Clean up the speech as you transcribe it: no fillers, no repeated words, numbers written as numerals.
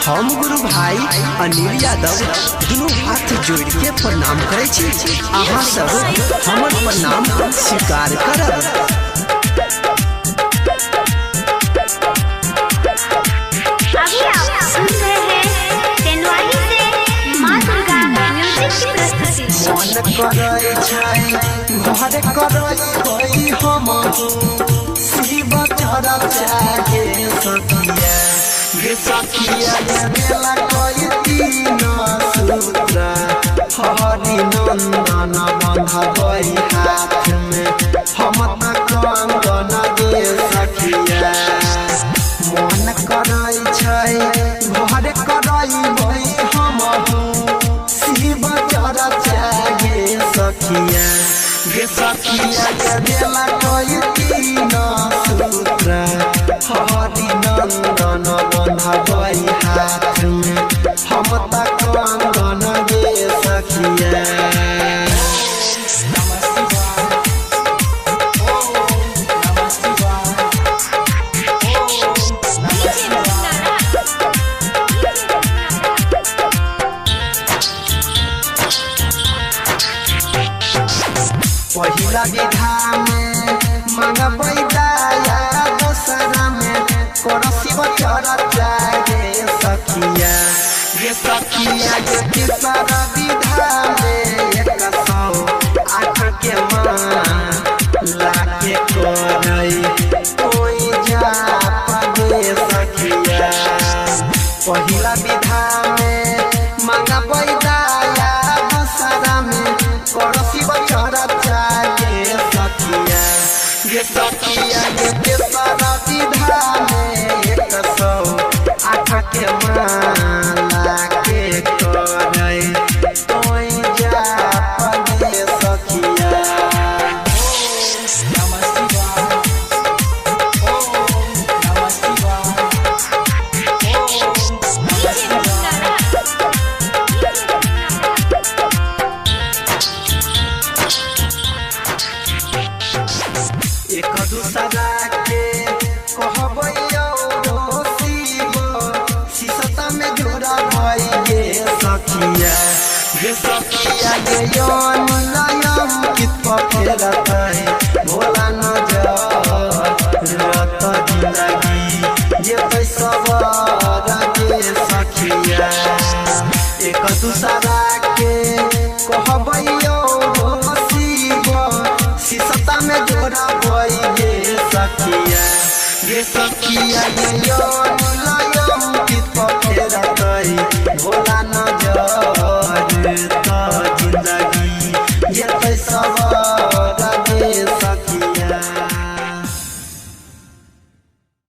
हम गुरु भाई अनिल यादव दोनों हाथ जोड़ के प्रणाम करे छी। अहाँ सब हमर प्रणाम स्वीकार करब। अभी आप सुन रहे हैं तेनवाली से मां दुर्गा म्यूजिक की प्रस्तुति। मन करे छै घर करे कोई हम शिव चढ़ जागे सखिया गे सखिया मेला कोई तीन सूत्र हरि नंदन बंधबई हाथ में हम त कंगन गे सखिया। मन करे छै घर करई हम शिव चढ़ जागे सखिया गे सखिया मेला कोई तीन सूत्र हरि नंदन बंधबई हाथ में हम त कंगन गे सखिया। पहिला विधा में मांगबई दया दोसरा में कर शिव चढ़ जागे सखिया गे सखिया गे तीसरा विधा में 108 के लाके करई कोई जा पागे सखिया। पहिला विधा में मांगबई दया दोसरा में कर शिव चढ़ जागे सखिया गे सखिया गे तेसरा विधा में 108 के माला के करई कोई जा पागे सखिया। एक दूसरा के कहबई शिव शीशता में जोड़ा भई गे सखिया गे सखिया गे यौन नयम कित फेरतै भोला नजर रत जिंदगी जेतै सबर गे सखिया। एक दूसरा के कहबई शिव शीशता में जोड़ा भई गे सखिया गे सखिया गे यौन